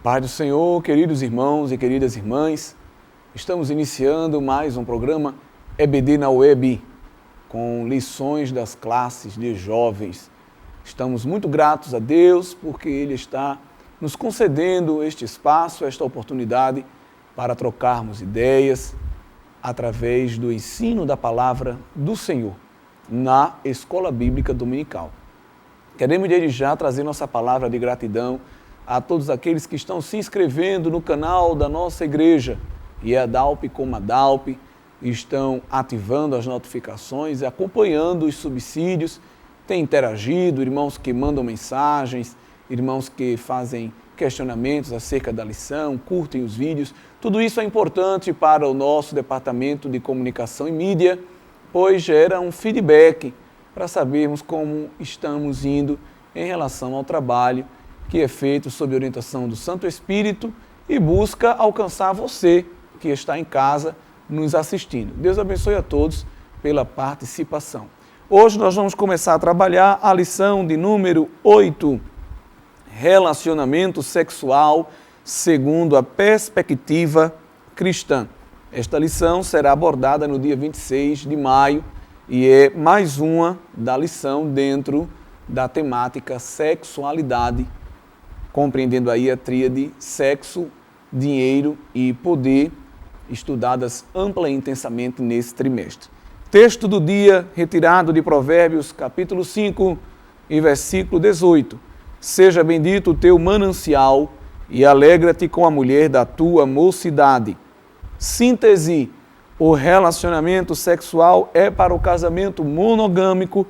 Pai do Senhor, queridos irmãos e queridas irmãs, estamos iniciando mais um programa EBD na Web, com lições das classes de jovens. Estamos muito gratos a Deus porque Ele está nos concedendo este espaço, esta oportunidade para trocarmos ideias através do ensino da palavra do Senhor na Escola Bíblica Dominical. Queremos desde já trazer nossa palavra de gratidão a todos aqueles que estão se inscrevendo no canal da nossa igreja, IEDALP como ADALP, estão ativando as notificações e acompanhando os subsídios, têm interagido, irmãos que mandam mensagens, irmãos que fazem questionamentos acerca da lição, curtem os vídeos. Tudo isso é importante para o nosso departamento de comunicação e mídia, pois gera um feedback para sabermos como estamos indo em relação ao trabalho que é feito sob orientação do Santo Espírito e busca alcançar você que está em casa nos assistindo. Deus abençoe a todos pela participação. Hoje nós vamos começar a trabalhar a lição de número 8, relacionamento sexual segundo a perspectiva cristã. Esta lição será abordada no dia 26 de maio e é mais uma da lição dentro da temática sexualidade, compreendendo aí a tríade sexo, dinheiro e poder, estudadas ampla e intensamente nesse trimestre. Texto do dia retirado de Provérbios, capítulo 5, e versículo 18. Seja bendito o teu manancial e alegra-te com a mulher da tua mocidade. Síntese: o relacionamento sexual é para o casamento monogâmico,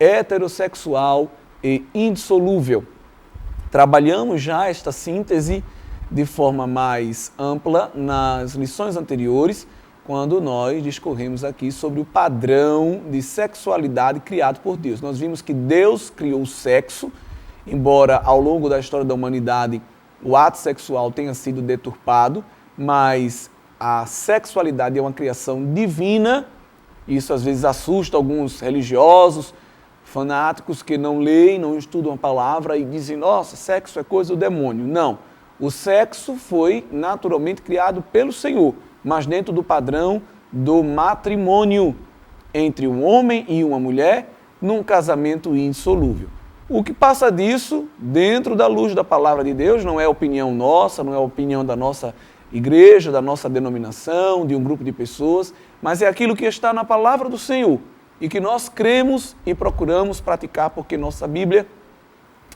heterossexual e indissolúvel. Trabalhamos já esta síntese de forma mais ampla nas lições anteriores, quando nós discorremos aqui sobre o padrão de sexualidade criado por Deus. Nós vimos que Deus criou o sexo, embora ao longo da história da humanidade o ato sexual tenha sido deturpado, mas a sexualidade é uma criação divina. Isso às vezes assusta alguns religiosos, fanáticos que não leem, não estudam a palavra e dizem, nossa, sexo é coisa do demônio. Não, o sexo foi naturalmente criado pelo Senhor, mas dentro do padrão do matrimônio entre um homem e uma mulher, num casamento indissolúvel. O que passa disso, dentro da luz da palavra de Deus, não é opinião nossa, não é opinião da nossa igreja, da nossa denominação, de um grupo de pessoas, mas é aquilo que está na palavra do Senhor e que nós cremos e procuramos praticar, porque nossa Bíblia,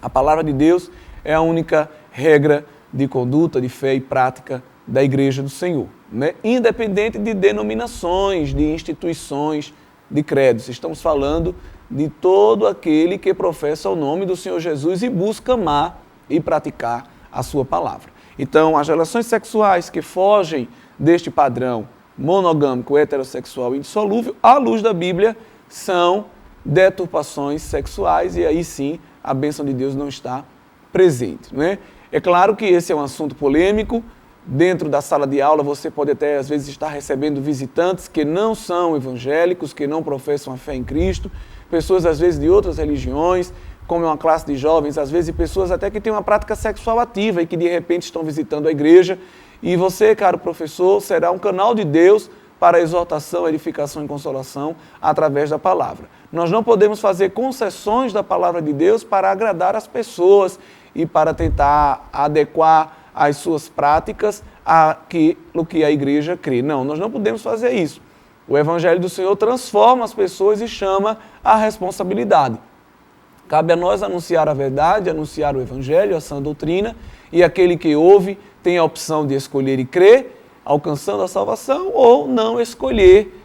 a palavra de Deus, é a única regra de conduta, de fé e prática da igreja do Senhor, né? Independente de denominações, de instituições, de credos. Estamos falando de todo aquele que professa o nome do Senhor Jesus e busca amar e praticar a sua palavra. Então, as relações sexuais que fogem deste padrão monogâmico, heterossexual e indissolúvel, à luz da Bíblia, são deturpações sexuais e aí sim a bênção de Deus não está presente, não é? É claro que esse é um assunto polêmico. Dentro da sala de aula você pode até às vezes estar recebendo visitantes que não são evangélicos, que não professam a fé em Cristo, pessoas às vezes de outras religiões, como é uma classe de jovens, às vezes pessoas até que têm uma prática sexual ativa e que de repente estão visitando a igreja. E você, caro professor, será um canal de Deus para exortação, edificação e consolação através da palavra. Nós não podemos fazer concessões da palavra de Deus para agradar as pessoas e para tentar adequar as suas práticas àquilo que a igreja crê. Não, nós não podemos fazer isso. O Evangelho do Senhor transforma as pessoas e chama a responsabilidade. Cabe a nós anunciar a verdade, anunciar o Evangelho, a sã doutrina, e aquele que ouve tem a opção de escolher e crer, alcançando a salvação, ou não escolher,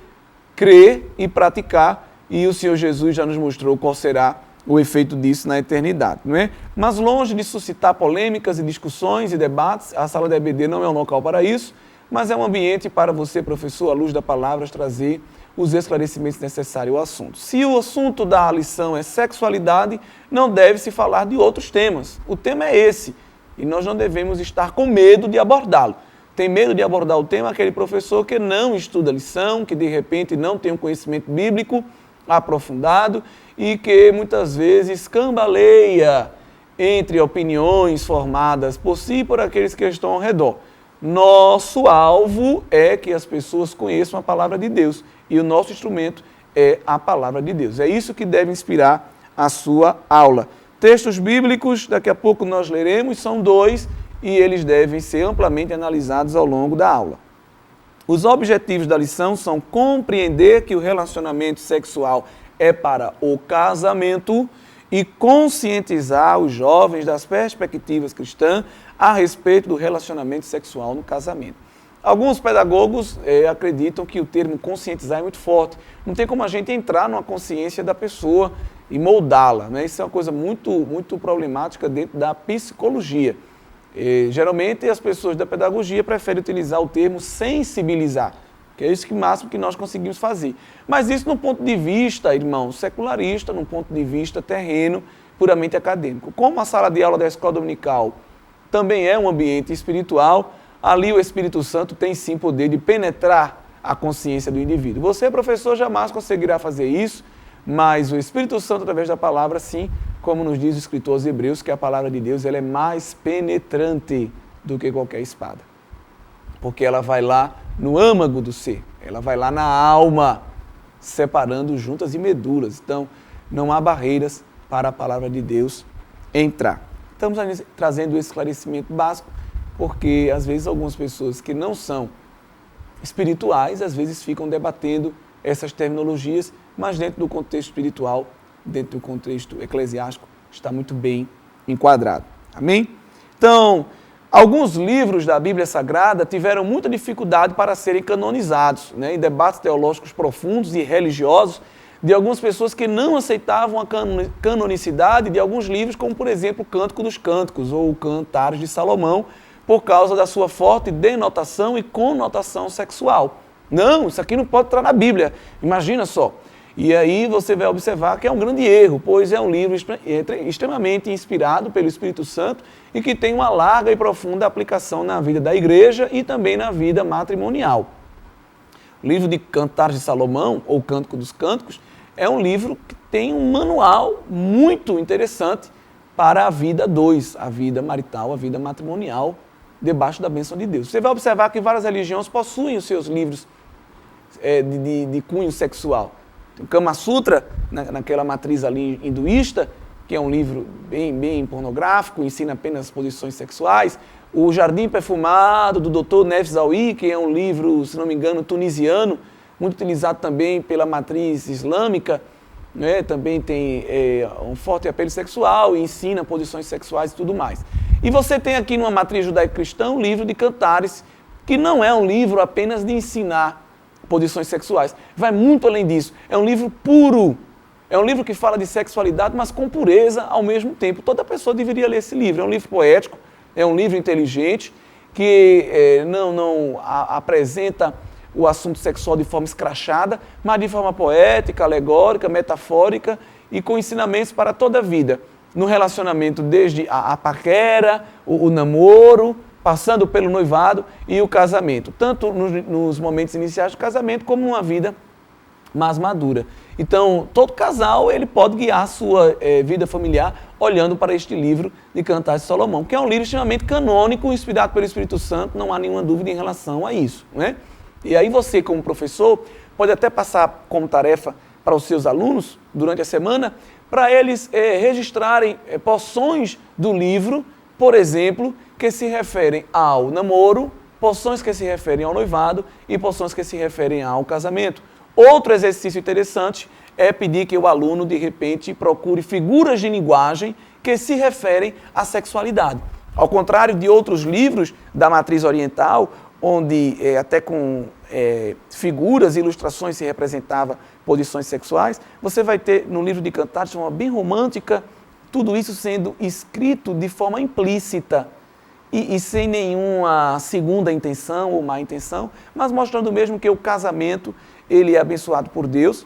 crer e praticar, e o Senhor Jesus já nos mostrou qual será o efeito disso na eternidade, não é? Mas longe de suscitar polêmicas e discussões e debates, a sala da EBD não é um local para isso, mas é um ambiente para você, professor, à luz da palavra, trazer os esclarecimentos necessários ao assunto. Se o assunto da lição é sexualidade, não deve se falar de outros temas. O tema é esse, e nós não devemos estar com medo de abordá-lo. Tem medo de abordar o tema aquele professor que não estuda a lição, que de repente não tem um conhecimento bíblico aprofundado e que muitas vezes cambaleia entre opiniões formadas por si e por aqueles que estão ao redor. Nosso alvo é que as pessoas conheçam a palavra de Deus e o nosso instrumento é a palavra de Deus. É isso que deve inspirar a sua aula. Textos bíblicos, daqui a pouco nós leremos, são 2 e eles devem ser amplamente analisados ao longo da aula. Os objetivos da lição são compreender que o relacionamento sexual é para o casamento e conscientizar os jovens das perspectivas cristãs a respeito do relacionamento sexual no casamento. Alguns pedagogos acreditam que o termo conscientizar é muito forte. Não tem como a gente entrar numa consciência da pessoa e moldá-la, né? Isso é uma coisa muito problemática dentro da psicologia. Geralmente as pessoas da pedagogia preferem utilizar o termo sensibilizar, que é isso que máximo que nós conseguimos fazer. Mas isso num ponto de vista, irmão, secularista, num ponto de vista terreno, puramente acadêmico. Como a sala de aula da escola dominical também é um ambiente espiritual, ali o Espírito Santo tem sim poder de penetrar a consciência do indivíduo. Você, professor, jamais conseguirá fazer isso, mas o Espírito Santo, através da palavra, sim, como nos diz o escritor aos Hebreus, que a palavra de Deus ela é mais penetrante do que qualquer espada. Porque ela vai lá no âmago do ser, ela vai lá na alma, separando juntas e medulas. Então, não há barreiras para a palavra de Deus entrar. Estamos trazendo esse esclarecimento básico, porque às vezes algumas pessoas que não são espirituais, às vezes ficam debatendo essas terminologias, mas dentro do contexto espiritual, dentro do contexto eclesiástico, está muito bem enquadrado. Amém? Então, alguns livros da Bíblia Sagrada tiveram muita dificuldade para serem canonizados, né, em debates teológicos profundos e religiosos de algumas pessoas que não aceitavam a canonicidade de alguns livros, como, por exemplo, o Cântico dos Cânticos ou o Cantares de Salomão, por causa da sua forte denotação e conotação sexual. Não, isso aqui não pode estar na Bíblia, imagina só. E aí você vai observar que é um grande erro, pois é um livro extremamente inspirado pelo Espírito Santo e que tem uma larga e profunda aplicação na vida da igreja e também na vida matrimonial. O livro de Cantares de Salomão, ou Cântico dos Cânticos, é um livro que tem um manual muito interessante para a vida 2, a vida marital, a vida matrimonial, debaixo da bênção de Deus. Você vai observar que várias religiões possuem os seus livros de cunho sexual. Tem o Kama Sutra, naquela matriz ali hinduísta, que é um livro bem pornográfico, ensina apenas posições sexuais. O Jardim Perfumado, do Dr. Neves Zawi, que é um livro, se não me engano, tunisiano, muito utilizado também pela matriz islâmica, né? Também tem um forte apelo sexual e ensina posições sexuais e tudo mais. E você tem aqui numa matriz judaico-cristã um livro de Cantares, que não é um livro apenas de ensinar posições sexuais. Vai muito além disso. É um livro puro. É um livro que fala de sexualidade, mas com pureza ao mesmo tempo. Toda pessoa deveria ler esse livro. É um livro poético, é um livro inteligente, que não apresenta o assunto sexual de forma escrachada, mas de forma poética, alegórica, metafórica e com ensinamentos para toda a vida. No relacionamento, desde a paquera, o namoro, passando pelo noivado e o casamento, tanto nos momentos iniciais do casamento, como numa vida mais madura. Então, todo casal ele pode guiar a sua vida familiar olhando para este livro de Cantares de Salomão, que é um livro extremamente canônico, inspirado pelo Espírito Santo, não há nenhuma dúvida em relação a isso, né? E aí você, como professor, pode até passar como tarefa para os seus alunos, durante a semana, para eles registrarem porções do livro, por exemplo, que se referem ao namoro, porções que se referem ao noivado e porções que se referem ao casamento. Outro exercício interessante é pedir que o aluno, de repente, procure figuras de linguagem que se referem à sexualidade. Ao contrário de outros livros da matriz oriental, onde até com figuras e ilustrações se representava posições sexuais, você vai ter no livro de Cantares, de forma bem romântica, tudo isso sendo escrito de forma implícita e sem nenhuma segunda intenção ou má intenção, mas mostrando mesmo que o casamento ele é abençoado por Deus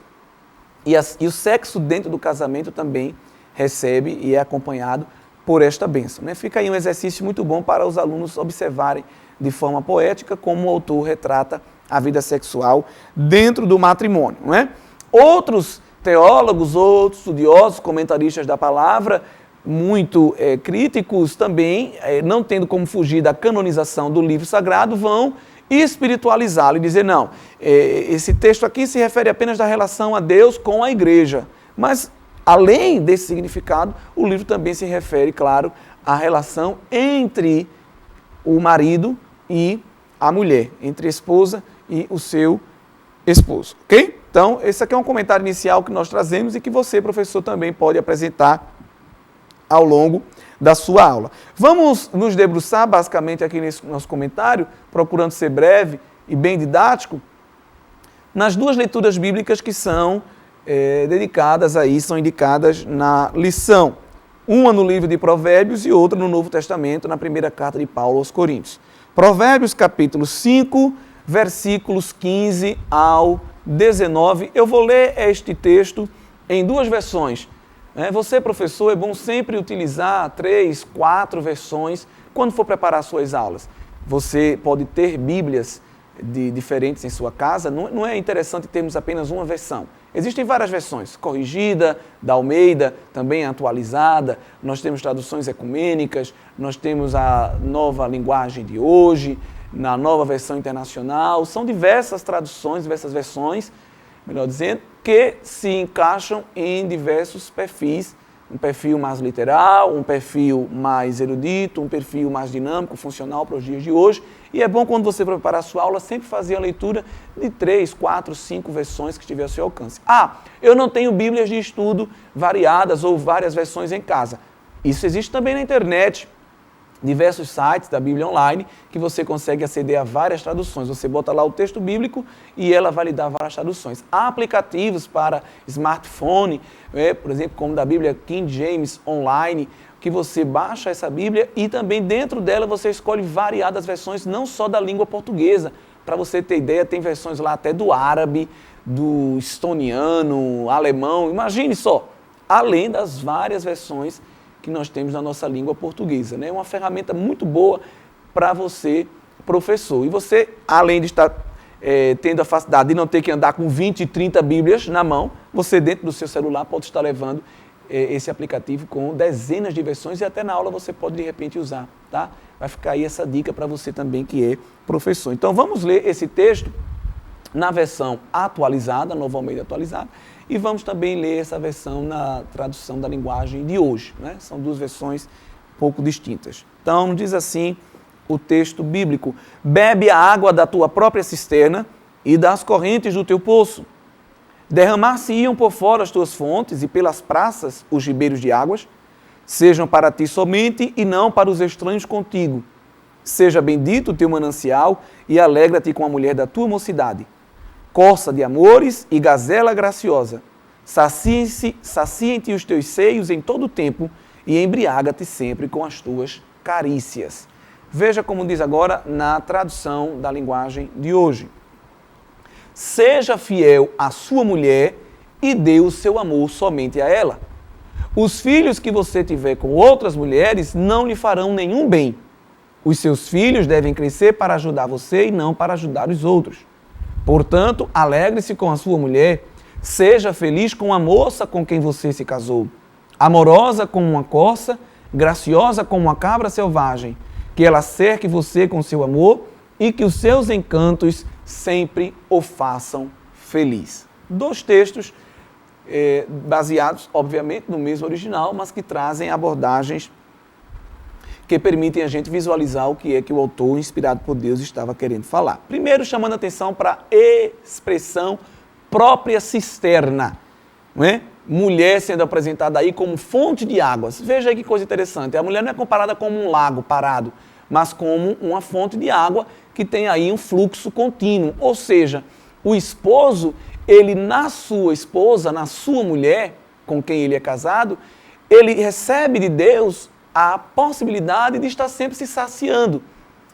e o sexo dentro do casamento também recebe e é acompanhado por esta bênção, né? Fica aí um exercício muito bom para os alunos observarem de forma poética como o autor retrata a vida sexual dentro do matrimônio, não é? Outros teólogos, outros estudiosos, comentaristas da palavra, muito críticos também, não tendo como fugir da canonização do livro sagrado, vão espiritualizá-lo e dizer, não, esse texto aqui se refere apenas da relação a Deus com a igreja. Mas, além desse significado, o livro também se refere, claro, à relação entre o marido e a mulher, entre a esposa e o seu esposo, ok? Então, esse aqui é um comentário inicial que nós trazemos e que você, professor, também pode apresentar ao longo da sua aula. Vamos nos debruçar basicamente aqui nesse nosso comentário, procurando ser breve e bem didático, nas duas leituras bíblicas que são dedicadas aí, são indicadas na lição. Uma no livro de Provérbios e outra no Novo Testamento, na primeira carta de Paulo aos Coríntios. Provérbios capítulo 5, versículos 15 ao 19. Eu vou ler este texto em duas versões. Você, professor, é bom sempre utilizar 3, 4 versões quando for preparar suas aulas. Você pode ter bíblias diferentes em sua casa, não é interessante termos apenas uma versão. Existem várias versões, corrigida, da Almeida, também atualizada, nós temos traduções ecumênicas, nós temos a nova linguagem de hoje, na nova versão internacional, são diversas traduções, diversas versões, melhor dizendo, que se encaixam em diversos perfis, um perfil mais literal, um perfil mais erudito, um perfil mais dinâmico, funcional para os dias de hoje. E é bom quando você preparar a sua aula, sempre fazer a leitura de 3, 4, 5 versões que estiver ao seu alcance. Eu não tenho bíblias de estudo variadas ou várias versões em casa. Isso existe também na internet. Diversos sites da Bíblia Online que você consegue aceder a várias traduções. Você bota lá o texto bíblico e ela vai lhe dar várias traduções. Há aplicativos para smartphone, por exemplo, como da Bíblia King James Online, que você baixa essa Bíblia e também dentro dela você escolhe variadas versões, não só da língua portuguesa. Para você ter ideia, tem versões lá até do árabe, do estoniano, alemão, imagine só, além das várias versões que nós temos na nossa língua portuguesa. É uma ferramenta muito boa para você, professor. E você, além de estar tendo a facilidade de não ter que andar com 20, 30 bíblias na mão, você dentro do seu celular pode estar levando esse aplicativo com dezenas de versões e até na aula você pode de repente usar, tá? Vai ficar aí essa dica para você também que é professor. Então vamos ler esse texto na versão atualizada, Nova Almeida atualizada, e vamos também ler essa versão na tradução da linguagem de hoje, né? São duas versões um pouco distintas. Então, diz assim o texto bíblico: bebe a água da tua própria cisterna e das correntes do teu poço. Derramar-se-iam por fora as tuas fontes e pelas praças os ribeiros de águas. Sejam para ti somente e não para os estranhos contigo. Seja bendito o teu manancial e alegra-te com a mulher da tua mocidade. Corça de amores e gazela graciosa, saciem-te os teus seios em todo o tempo e embriaga-te sempre com as tuas carícias. Veja como diz agora na tradução da linguagem de hoje. Seja fiel à sua mulher e dê o seu amor somente a ela. Os filhos que você tiver com outras mulheres não lhe farão nenhum bem. Os seus filhos devem crescer para ajudar você e não para ajudar os outros. Portanto, alegre-se com a sua mulher, seja feliz com a moça com quem você se casou, amorosa como uma corça, graciosa como uma cabra selvagem, que ela cerque você com seu amor e que os seus encantos sempre o façam feliz. Dois textos baseados, obviamente, no mesmo original, mas que trazem abordagens que permitem a gente visualizar o que é que o autor, inspirado por Deus, estava querendo falar. Primeiro, chamando a atenção para a expressão própria cisterna, não é? Mulher sendo apresentada aí como fonte de águas. Veja aí que coisa interessante. A mulher não é comparada como um lago parado, mas como uma fonte de água que tem aí um fluxo contínuo. Ou seja, o esposo, ele na sua esposa, na sua mulher, com quem ele é casado, ele recebe de Deus a possibilidade de estar sempre se saciando.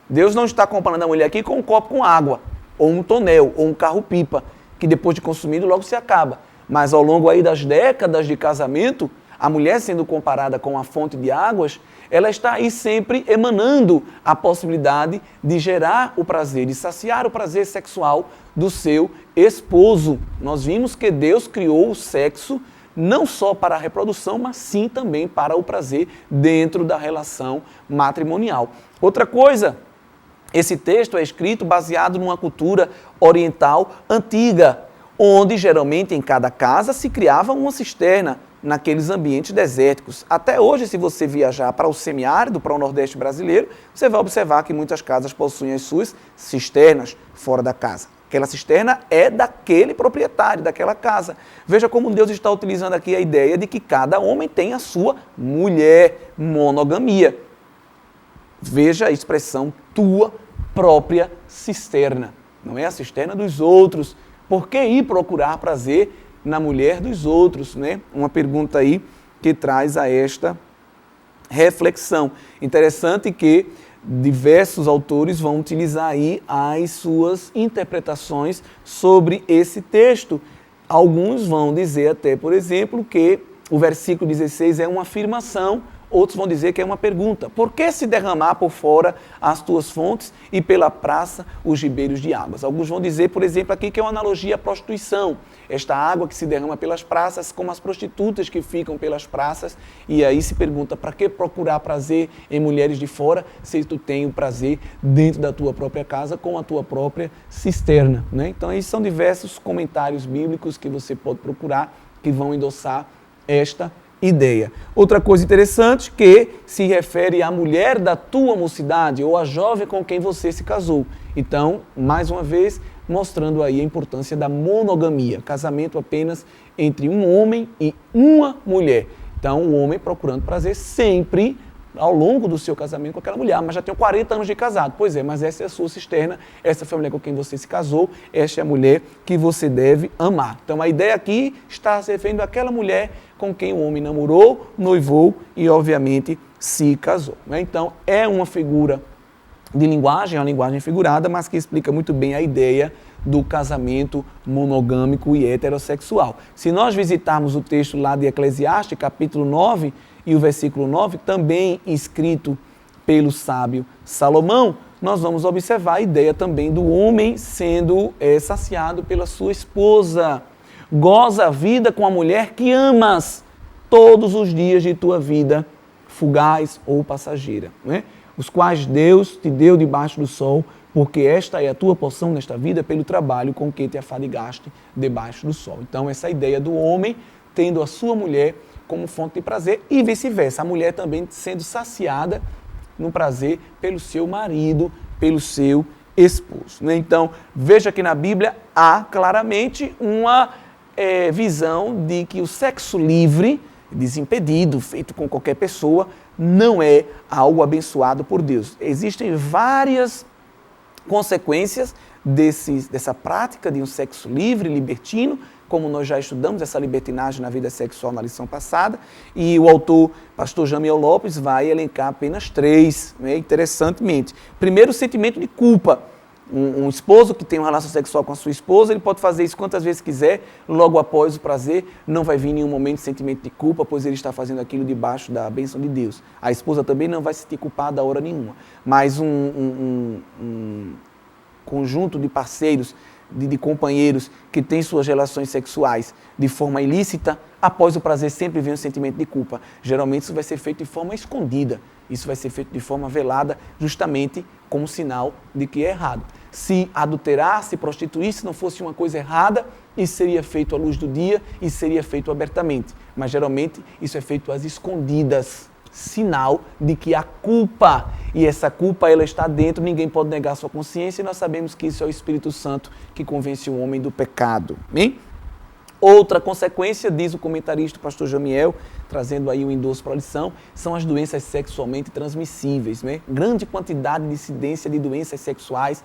Deus não está comparando a mulher aqui com um copo com água, ou um tonel, ou um carro-pipa, que depois de consumido logo se acaba. Mas ao longo aí das décadas de casamento, a mulher sendo comparada com a fonte de águas, ela está aí sempre emanando a possibilidade de gerar o prazer, de saciar o prazer sexual do seu esposo. Nós vimos que Deus criou o sexo não só para a reprodução, mas sim também para o prazer dentro da relação matrimonial. Outra coisa, esse texto é escrito baseado numa cultura oriental antiga, onde geralmente em cada casa se criava uma cisterna naqueles ambientes desérticos. Até hoje, se você viajar para o semiárido, para o Nordeste brasileiro, você vai observar que muitas casas possuem as suas cisternas fora da casa. Aquela cisterna é daquele proprietário, daquela casa. Veja como Deus está utilizando aqui a ideia de que cada homem tem a sua mulher, monogamia. Veja a expressão tua própria cisterna. Não é a cisterna dos outros. Por que ir procurar prazer na mulher dos outros, né? Uma pergunta aí que traz a esta reflexão. Interessante que diversos autores vão utilizar aí as suas interpretações sobre esse texto. Alguns vão dizer até, por exemplo, que o versículo 16 é uma afirmação, outros vão dizer que é uma pergunta. Por que se derramar por fora as tuas fontes e pela praça os ribeiros de águas? Alguns vão dizer, por exemplo, aqui que é uma analogia à prostituição. Esta água que se derrama pelas praças, como as prostitutas que ficam pelas praças. E aí se pergunta, para que procurar prazer em mulheres de fora, se tu tem o prazer dentro da tua própria casa, com a tua própria cisterna, né? Então, esses são diversos comentários bíblicos que você pode procurar, que vão endossar esta ideia. Outra coisa interessante que se refere à mulher da tua mocidade ou à jovem com quem você se casou. Então, mais uma vez, mostrando aí a importância da monogamia, casamento apenas entre um homem e uma mulher. Então, o homem procurando prazer sempre ao longo do seu casamento com aquela mulher. Mas já tenho 40 anos de casado. Pois é, mas essa é a sua cisterna, essa foi a mulher com quem você se casou, esta é a mulher que você deve amar. Então, a ideia aqui está se referindo àquela mulher com quem o homem namorou, noivou e, obviamente, se casou, né? Então, é uma figura de linguagem, é uma linguagem figurada, mas que explica muito bem a ideia do casamento monogâmico e heterossexual. Se nós visitarmos o texto lá de Eclesiastes, capítulo 9, e o versículo 9, também escrito pelo sábio Salomão, nós vamos observar a ideia também do homem sendo saciado pela sua esposa. Goza a vida com a mulher que amas todos os dias de tua vida, fugaz ou passageira, né? Os quais Deus te deu debaixo do sol, porque esta é a tua porção nesta vida pelo trabalho com que te afadigaste debaixo do sol. Então, essa ideia do homem tendo a sua mulher como fonte de prazer e vice-versa, a mulher também sendo saciada no prazer pelo seu marido, pelo seu esposo, né? Então, veja que na Bíblia há claramente uma visão de que o sexo livre, desimpedido, feito com qualquer pessoa, não é algo abençoado por Deus. Existem várias consequências dessa prática de um sexo livre, libertino, como nós já estudamos essa libertinagem na vida sexual na lição passada, e o autor, pastor Jamiel Lopes, vai elencar apenas 3, né, interessantemente. Primeiro, o sentimento de culpa. Um esposo que tem uma relação sexual com a sua esposa, ele pode fazer isso quantas vezes quiser, logo após o prazer, não vai vir em nenhum momento de sentimento de culpa, pois ele está fazendo aquilo debaixo da bênção de Deus. A esposa também não vai se sentir culpada a hora nenhuma. Mas um conjunto de parceiros, de companheiros que têm suas relações sexuais de forma ilícita, após o prazer sempre vem um sentimento de culpa. Geralmente isso vai ser feito de forma escondida, isso vai ser feito de forma velada, justamente como sinal de que é errado. Se adulterar, se prostituir, se não fosse uma coisa errada, isso seria feito à luz do dia e seria feito abertamente. Mas geralmente isso é feito às escondidas, sinal de que há culpa, e essa culpa ela está dentro, ninguém pode negar sua consciência, e nós sabemos que isso é o Espírito Santo que convence o homem do pecado. Hein? Outra consequência, diz o comentarista o pastor Jamiel, trazendo aí um endosso para a lição, são as doenças sexualmente transmissíveis, né? Grande quantidade de incidência de doenças sexuais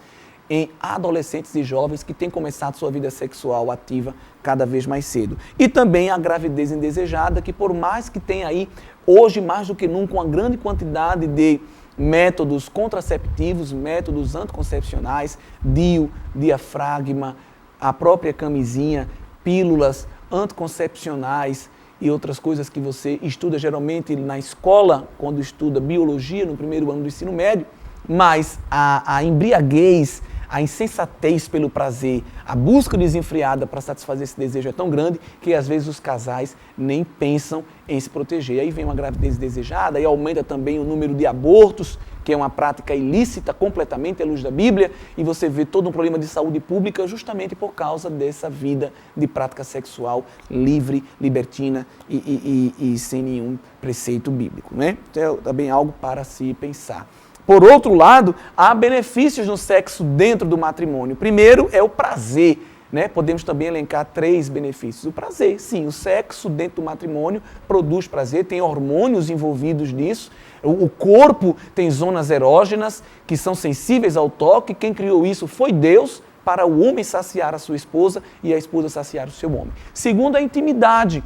em adolescentes e jovens que têm começado sua vida sexual ativa cada vez mais cedo. E também a gravidez indesejada, que por mais que tenha aí, hoje mais do que nunca, uma grande quantidade de métodos contraceptivos, métodos anticoncepcionais, DIU, diafragma, a própria camisinha, pílulas anticoncepcionais e outras coisas que você estuda geralmente na escola, quando estuda biologia no primeiro ano do ensino médio, mas a embriaguez, a insensatez pelo prazer, a busca desenfreada para satisfazer esse desejo é tão grande que às vezes os casais nem pensam em se proteger. Aí vem uma gravidez desejada, aí aumenta também o número de abortos, que é uma prática ilícita completamente à luz da Bíblia, e você vê todo um problema de saúde pública justamente por causa dessa vida de prática sexual livre, libertina e sem nenhum preceito bíblico, né? Então é também algo para se pensar. Por outro lado, há benefícios no sexo dentro do matrimônio. Primeiro é o prazer, né? Podemos também elencar 3 benefícios. O prazer, sim, o sexo dentro do matrimônio produz prazer, tem hormônios envolvidos nisso. O corpo tem zonas erógenas que são sensíveis ao toque. Quem criou isso foi Deus, para o homem saciar a sua esposa e a esposa saciar o seu homem. Segundo, a intimidade.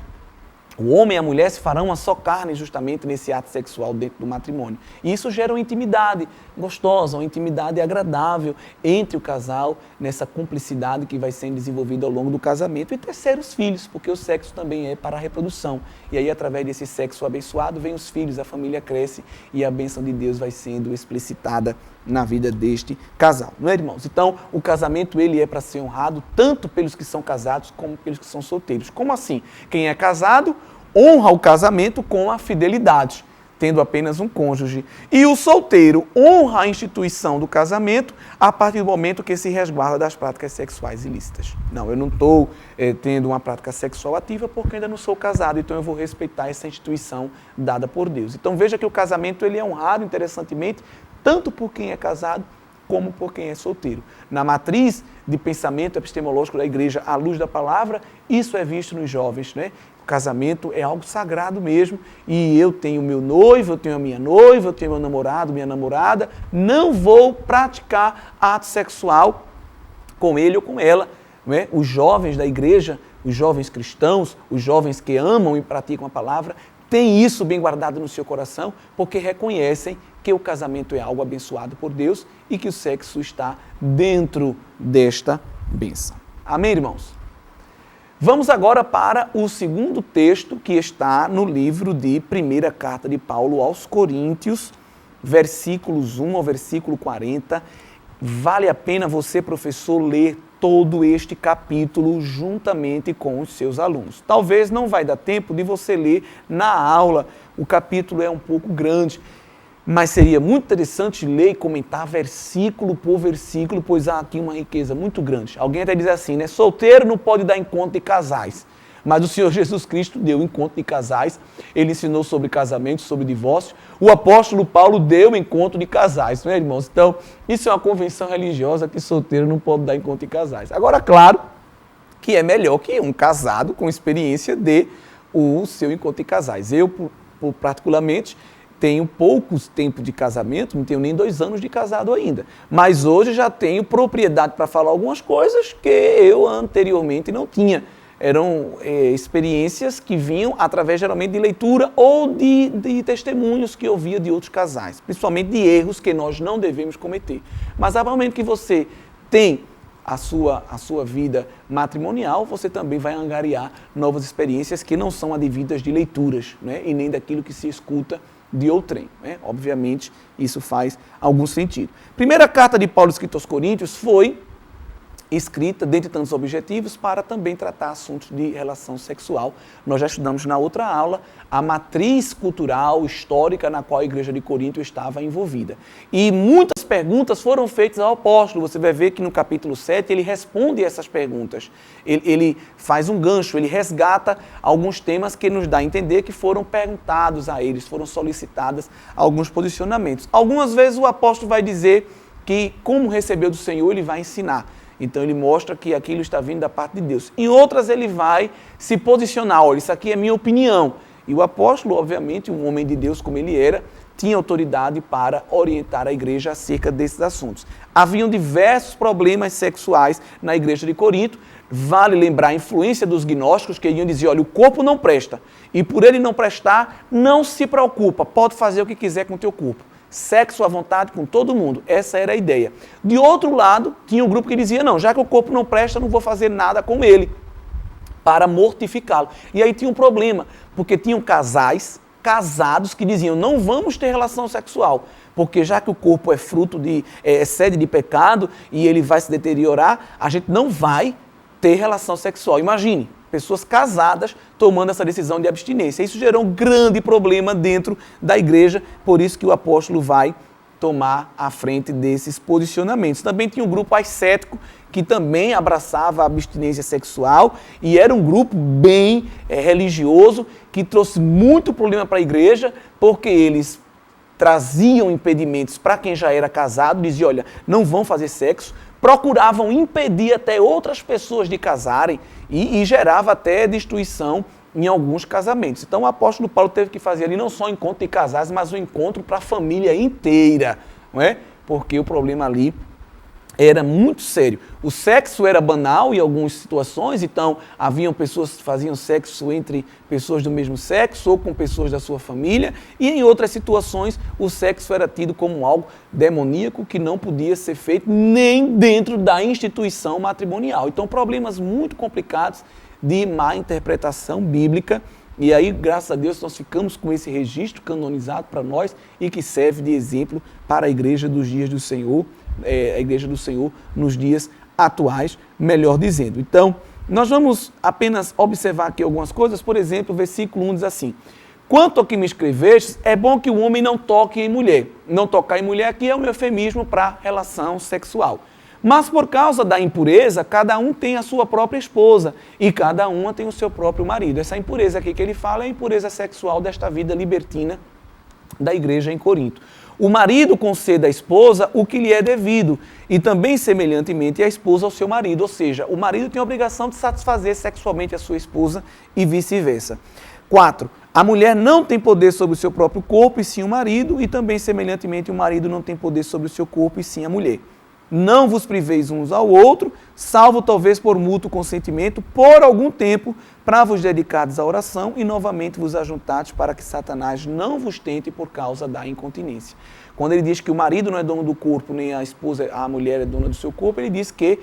O homem e a mulher se farão uma só carne justamente nesse ato sexual dentro do matrimônio. E isso gera uma intimidade gostosa, uma intimidade agradável entre o casal, nessa cumplicidade que vai sendo desenvolvida ao longo do casamento. E terceiro, os filhos, porque o sexo também é para a reprodução. E aí, através desse sexo abençoado, vem os filhos, a família cresce e a bênção de Deus vai sendo explicitada na vida deste casal. Não é, irmãos? Então, o casamento ele é para ser honrado tanto pelos que são casados como pelos que são solteiros. Como assim? Quem é casado honra o casamento com a fidelidade, tendo apenas um cônjuge. E o solteiro honra a instituição do casamento a partir do momento que se resguarda das práticas sexuais ilícitas. Não, eu não estou tendo uma prática sexual ativa porque ainda não sou casado, então eu vou respeitar essa instituição dada por Deus. Então veja que o casamento ele é honrado, interessantemente, tanto por quem é casado como por quem é solteiro. Na matriz de pensamento epistemológico da igreja, à luz da palavra, isso é visto nos jovens, né? O casamento é algo sagrado mesmo, e eu tenho meu noivo, eu tenho a minha noiva, eu tenho meu namorado, minha namorada, não vou praticar ato sexual com ele ou com ela, né? Os jovens da igreja, os jovens cristãos, os jovens que amam e praticam a palavra, têm isso bem guardado no seu coração, porque reconhecem que o casamento é algo abençoado por Deus e que o sexo está dentro desta bênção. Amém, irmãos? Vamos agora para o segundo texto que está no livro de Primeira Carta de Paulo aos Coríntios, versículos 1 ao versículo 40. Vale a pena você, professor, ler todo este capítulo juntamente com os seus alunos. Talvez não vai dar tempo de você ler na aula, o capítulo é um pouco grande, mas seria muito interessante ler e comentar versículo por versículo, pois há aqui uma riqueza muito grande. Alguém até diz assim, né? Solteiro não pode dar encontro de casais. Mas o Senhor Jesus Cristo deu encontro de casais, ele ensinou sobre casamento, sobre divórcio. O apóstolo Paulo deu encontro de casais, não é, irmãos? Então, isso é uma convenção religiosa que solteiro não pode dar encontro de casais. Agora, claro que é melhor que um casado com experiência dê o seu encontro de casais. Eu, particularmente, tenho poucos tempos de casamento, não tenho nem 2 anos de casado ainda. Mas hoje já tenho propriedade para falar algumas coisas que eu anteriormente não tinha. Eram experiências que vinham através geralmente de leitura ou de testemunhos que eu via de outros casais, principalmente de erros que nós não devemos cometer. Mas a momento que você tem a sua vida matrimonial, você também vai angariar novas experiências que não são advindas de leituras, né? E nem daquilo que se escuta de outrem, né? Obviamente, isso faz algum sentido. Primeira carta de Paulo escrita aos Coríntios foi escrita, dentre tantos objetivos, para também tratar assuntos de relação sexual. Nós já estudamos na outra aula a matriz cultural, histórica, na qual a igreja de Corinto estava envolvida. E muitas perguntas foram feitas ao apóstolo. Você vai ver que no capítulo 7 ele responde essas perguntas. Ele faz um gancho, ele resgata alguns temas que nos dá a entender que foram perguntados a eles, foram solicitados alguns posicionamentos. Algumas vezes o apóstolo vai dizer que, como recebeu do Senhor, ele vai ensinar. Então ele mostra que aquilo está vindo da parte de Deus. Em outras ele vai se posicionar, olha, isso aqui é minha opinião. E o apóstolo, obviamente, um homem de Deus como ele era, tinha autoridade para orientar a igreja acerca desses assuntos. Haviam diversos problemas sexuais na igreja de Corinto. Vale lembrar a influência dos gnósticos que iam dizer, olha, o corpo não presta. E por ele não prestar, não se preocupa, pode fazer o que quiser com o teu corpo. Sexo à vontade com todo mundo. Essa era a ideia. De outro lado, tinha um grupo que dizia, não, já que o corpo não presta, não vou fazer nada com ele, para mortificá-lo. E aí tinha um problema, porque tinham casais casados que diziam, não vamos ter relação sexual, porque já que o corpo é fruto é sede de pecado e ele vai se deteriorar, a gente não vai ter relação sexual. Imagine, pessoas casadas tomando essa decisão de abstinência. Isso gerou um grande problema dentro da igreja, por isso que o apóstolo vai tomar a frente desses posicionamentos. Também tinha um grupo ascético que também abraçava a abstinência sexual e era um grupo bem religioso que trouxe muito problema para a igreja, porque eles traziam impedimentos para quem já era casado, diziam, olha, não vão fazer sexo, procuravam impedir até outras pessoas de casarem e gerava até destruição em alguns casamentos. Então o apóstolo Paulo teve que fazer ali não só um encontro de casais, mas um encontro para a família inteira, não é? Porque o problema ali era muito sério. O sexo era banal em algumas situações, então haviam pessoas que faziam sexo entre pessoas do mesmo sexo ou com pessoas da sua família, e em outras situações o sexo era tido como algo demoníaco que não podia ser feito nem dentro da instituição matrimonial. Então problemas muito complicados de má interpretação bíblica, e aí, graças a Deus, nós ficamos com esse registro canonizado para nós e que serve de exemplo para a igreja dos dias do Senhor, a igreja do Senhor nos dias atuais, melhor dizendo. Então, nós vamos apenas observar aqui algumas coisas. Por exemplo, o versículo 1 diz assim, quanto ao que me escrevestes, é bom que o homem não toque em mulher. Não tocar em mulher aqui é um eufemismo para relação sexual. Mas por causa da impureza, cada um tem a sua própria esposa e cada uma tem o seu próprio marido. Essa impureza aqui que ele fala é a impureza sexual desta vida libertina da igreja em Corinto. O marido concede à esposa o que lhe é devido e também semelhantemente a esposa ao seu marido. Ou seja, o marido tem a obrigação de satisfazer sexualmente a sua esposa e vice-versa. 4. A mulher não tem poder sobre o seu próprio corpo e sim o marido, e também semelhantemente o marido não tem poder sobre o seu corpo e sim a mulher. Não vos priveis uns ao outro, salvo talvez por mútuo consentimento, por algum tempo, para vos dedicardes à oração e novamente vos ajuntardes para que Satanás não vos tente por causa da incontinência. Quando ele diz que o marido não é dono do corpo, nem a esposa, a mulher é dona do seu corpo, ele diz que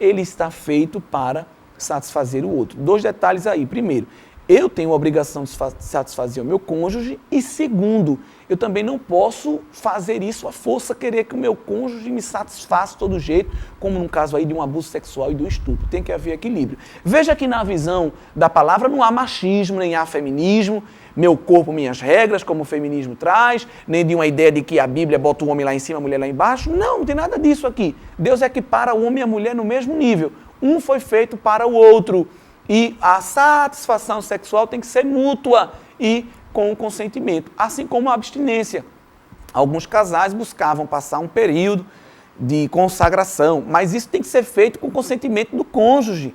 ele está feito para satisfazer o outro. 2 detalhes aí. Primeiro, eu tenho a obrigação de satisfazer o meu cônjuge e segundo, eu também não posso fazer isso à força, querer que o meu cônjuge me satisfaça de todo jeito, como no caso aí de um abuso sexual e do estupro. Tem que haver equilíbrio. Veja que na visão da palavra não há machismo, nem há feminismo, meu corpo, minhas regras, como o feminismo traz, nem de uma ideia de que a Bíblia bota o homem lá em cima, a mulher lá embaixo. Não tem nada disso aqui. Deus equipara o homem e a mulher no mesmo nível. Um foi feito para o outro. E a satisfação sexual tem que ser mútua e com o consentimento, assim como a abstinência. Alguns casais buscavam passar um período de consagração, mas isso tem que ser feito com o consentimento do cônjuge.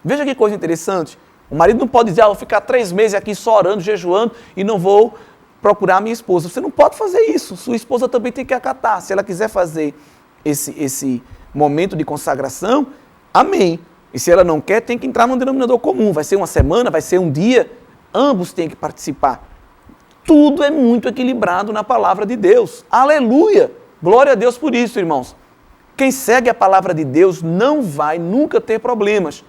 Veja que coisa interessante. O marido não pode dizer, vou ficar 3 meses aqui só orando, jejuando e não vou procurar a minha esposa. Você não pode fazer isso. Sua esposa também tem que acatar. Se ela quiser fazer esse momento de consagração, amém. E se ela não quer, tem que entrar num denominador comum. Vai ser uma semana, vai ser um dia. Ambos têm que participar. Tudo é muito equilibrado na palavra de Deus. Aleluia! Glória a Deus por isso, irmãos. Quem segue a palavra de Deus não vai nunca ter problemas.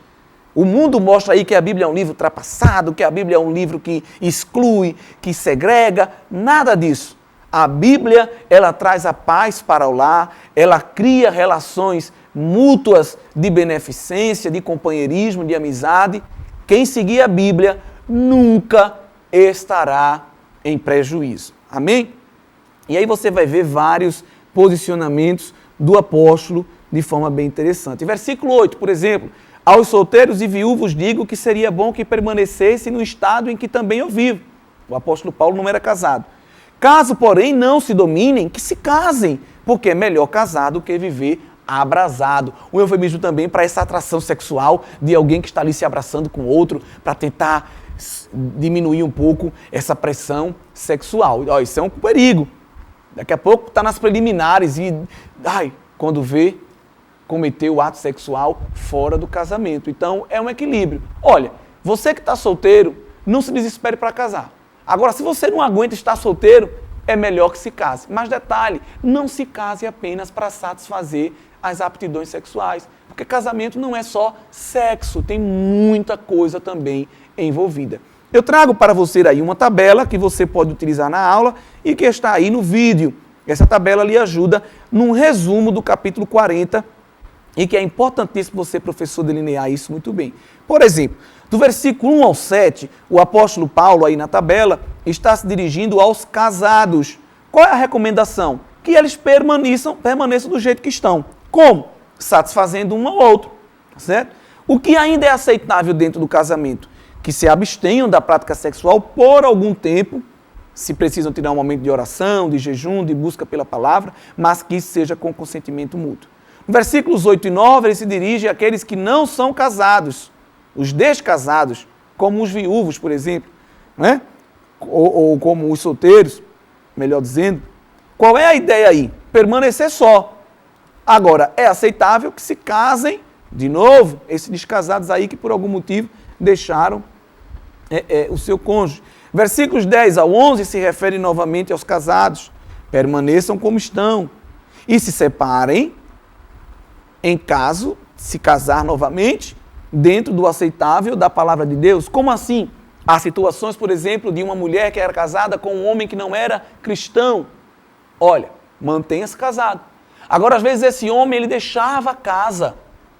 O mundo mostra aí que a Bíblia é um livro ultrapassado, que a Bíblia é um livro que exclui, que segrega. Nada disso. A Bíblia, ela traz a paz para o lar, ela cria relações mútuas de beneficência, de companheirismo, de amizade. Quem seguir a Bíblia nunca estará em prejuízo. Amém? E aí você vai ver vários posicionamentos do apóstolo de forma bem interessante. Versículo 8, por exemplo, aos solteiros e viúvos digo que seria bom que permanecessem no estado em que também eu vivo. O apóstolo Paulo não era casado. Caso, porém, não se dominem, que se casem, porque é melhor casar do que viver abrasado. Um eufemismo também para essa atração sexual de alguém que está ali se abraçando com outro para tentar diminuir um pouco essa pressão sexual. Isso é um perigo. Daqui a pouco está nas preliminares e, quando vê, cometeu o ato sexual fora do casamento. Então, é um equilíbrio. Olha, você que está solteiro, não se desespere para casar. Agora, se você não aguenta estar solteiro, é melhor que se case. Mas detalhe, não se case apenas para satisfazer as aptidões sexuais, porque casamento não é só sexo, tem muita coisa também envolvida. Eu trago para você aí uma tabela que você pode utilizar na aula e que está aí no vídeo. Essa tabela lhe ajuda num resumo do capítulo 40 e que é importantíssimo você, professor, delinear isso muito bem. Por exemplo, do versículo 1 ao 7, o apóstolo Paulo aí na tabela está se dirigindo aos casados. Qual é a recomendação? Que eles permaneçam do jeito que estão. Como? Satisfazendo um ao outro, certo? O que ainda é aceitável dentro do casamento? Que se abstenham da prática sexual por algum tempo, se precisam tirar um momento de oração, de jejum, de busca pela palavra, mas que isso seja com consentimento mútuo. No versículos 8 e 9, ele se dirige àqueles que não são casados, os descasados, como os viúvos, por exemplo, né? Ou como os solteiros, melhor dizendo. Qual é a ideia aí? Permanecer só. Agora, é aceitável que se casem de novo, esses descasados aí que por algum motivo deixaram o seu cônjuge. Versículos 10 ao 11 se referem novamente aos casados. Permaneçam como estão e se separem em caso se casar novamente dentro do aceitável da palavra de Deus. Como assim? Há situações, por exemplo, de uma mulher que era casada com um homem que não era cristão. Olha, mantenha-se casado. Agora, às vezes, esse homem ele deixava a casa.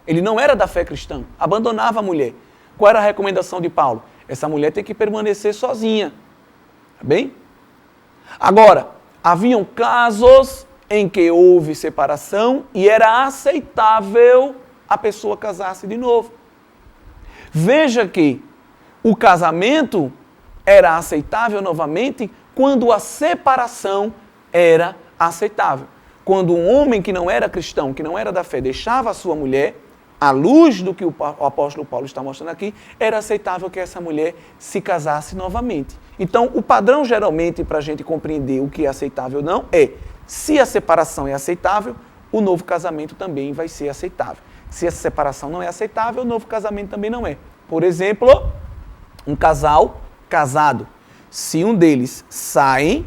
Ele não era da fé cristã, abandonava a mulher. Qual era a recomendação de Paulo? Essa mulher tem que permanecer sozinha. Tá bem? Agora, haviam casos em que houve separação e era aceitável a pessoa casar-se de novo. Veja que o casamento era aceitável novamente quando a separação era aceitável. Quando um homem que não era cristão, que não era da fé, deixava a sua mulher, à luz do que o apóstolo Paulo está mostrando aqui, era aceitável que essa mulher se casasse novamente. Então, o padrão, geralmente, para a gente compreender o que é aceitável ou não, é, se a separação é aceitável, o novo casamento também vai ser aceitável. Se essa separação não é aceitável, o novo casamento também não é. Por exemplo, um casal casado. Se um deles sai,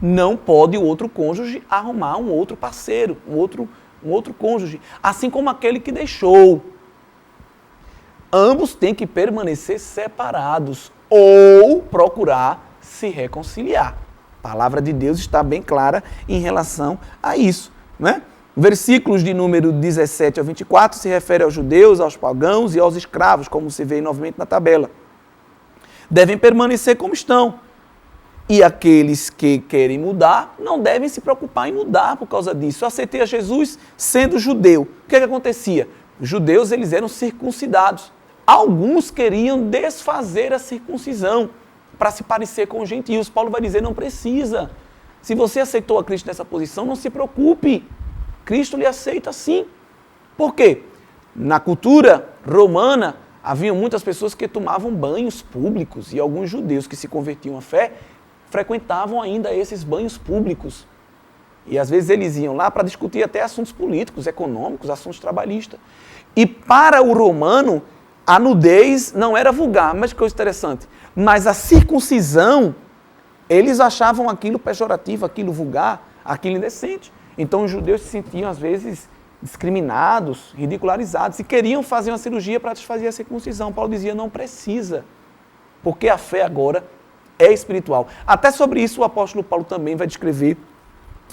não pode o outro cônjuge arrumar um outro parceiro, um outro cônjuge, assim como aquele que deixou. Ambos têm que permanecer separados ou procurar se reconciliar. A palavra de Deus está bem clara em relação a isso, né? Versículos de número 17 a 24 se refere aos judeus, aos pagãos e aos escravos, como se vê novamente na tabela. Devem permanecer como estão. E aqueles que querem mudar não devem se preocupar em mudar por causa disso. Eu aceitei a Jesus sendo judeu. O que acontecia? Os judeus eles eram circuncidados. Alguns queriam desfazer a circuncisão para se parecer com os gentios. Paulo vai dizer, não precisa. Se você aceitou a Cristo nessa posição, não se preocupe. Cristo lhe aceita sim. Por quê? Na cultura romana, havia muitas pessoas que tomavam banhos públicos e alguns judeus que se convertiam à fé frequentavam ainda esses banhos públicos. E às vezes eles iam lá para discutir até assuntos políticos, econômicos, assuntos trabalhistas. E para o romano, a nudez não era vulgar, mas que coisa interessante. Mas a circuncisão, eles achavam aquilo pejorativo, aquilo vulgar, aquilo indecente. Então os judeus se sentiam às vezes discriminados, ridicularizados e queriam fazer uma cirurgia para desfazer a circuncisão. Paulo dizia, não precisa, porque a fé agora é espiritual. Até sobre isso o apóstolo Paulo também vai descrever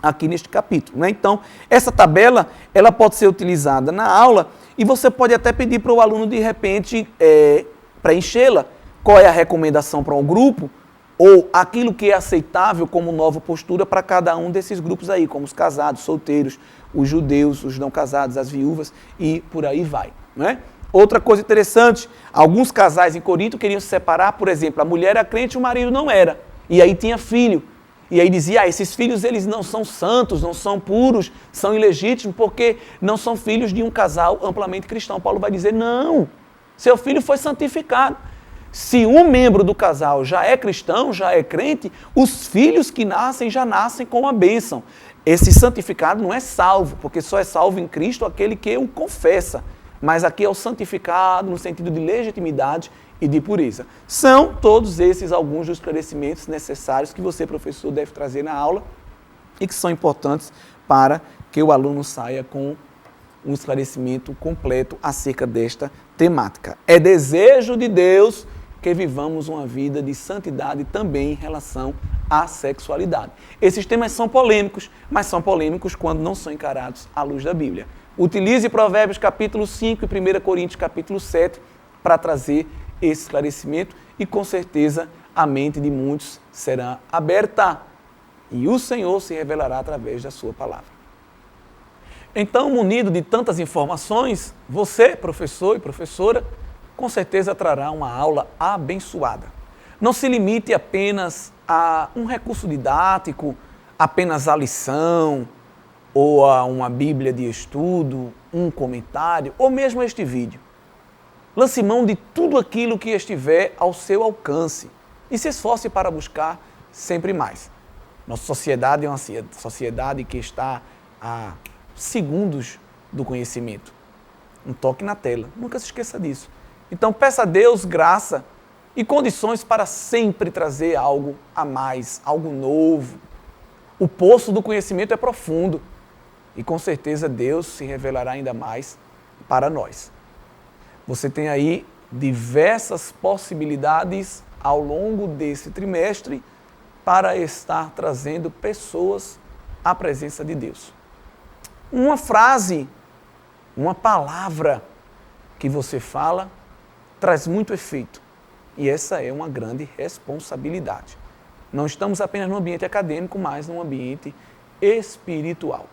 aqui neste capítulo, né? Então, essa tabela, ela pode ser utilizada na aula e você pode até pedir para o aluno, de repente, preenchê-la. Qual é a recomendação para um grupo ou aquilo que é aceitável como nova postura para cada um desses grupos aí, como os casados, solteiros, os judeus, os não casados, as viúvas e por aí vai, né? Outra coisa interessante, alguns casais em Corinto queriam se separar, por exemplo, a mulher era crente e o marido não era. E aí tinha filho. E aí dizia, esses filhos eles não são santos, não são puros, são ilegítimos, porque não são filhos de um casal amplamente cristão. Paulo vai dizer, não, seu filho foi santificado. Se um membro do casal já é cristão, já é crente, os filhos que nascem já nascem com a bênção. Esse santificado não é salvo, porque só é salvo em Cristo aquele que o confessa. Mas aqui é o santificado no sentido de legitimidade e de pureza. São todos esses alguns dos esclarecimentos necessários que você, professor, deve trazer na aula e que são importantes para que o aluno saia com um esclarecimento completo acerca desta temática. É desejo de Deus que vivamos uma vida de santidade também em relação à sexualidade. Esses temas são polêmicos, mas são polêmicos quando não são encarados à luz da Bíblia. Utilize Provérbios capítulo 5 e 1 Coríntios capítulo 7 para trazer esse esclarecimento e com certeza a mente de muitos será aberta e o Senhor se revelará através da sua palavra. Então, munido de tantas informações, você, professor e professora, com certeza trará uma aula abençoada. Não se limite apenas a um recurso didático, apenas a lição, ou a uma Bíblia de estudo, um comentário, ou mesmo este vídeo. Lance mão de tudo aquilo que estiver ao seu alcance e se esforce para buscar sempre mais. Nossa sociedade é uma sociedade que está a segundos do conhecimento. Um toque na tela, nunca se esqueça disso. Então peça a Deus graça e condições para sempre trazer algo a mais, algo novo. O poço do conhecimento é profundo e com certeza Deus se revelará ainda mais para nós. Você tem aí diversas possibilidades ao longo desse trimestre para estar trazendo pessoas à presença de Deus. Uma frase, uma palavra que você fala traz muito efeito. E essa é uma grande responsabilidade. Não estamos apenas no ambiente acadêmico, mas no ambiente espiritual.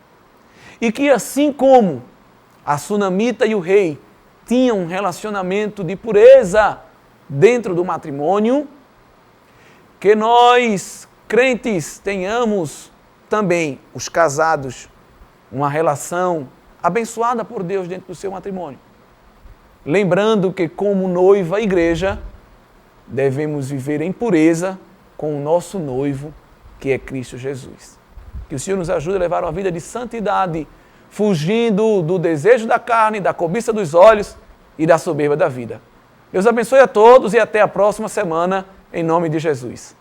E que assim como a sunamita e o rei tinham um relacionamento de pureza dentro do matrimônio, que nós, crentes, tenhamos também, os casados, uma relação abençoada por Deus dentro do seu matrimônio. Lembrando que como noiva, igreja, devemos viver em pureza com o nosso noivo, que é Cristo Jesus. Que o Senhor nos ajude a levar uma vida de santidade, fugindo do desejo da carne, da cobiça dos olhos e da soberba da vida. Deus abençoe a todos e até a próxima semana, em nome de Jesus.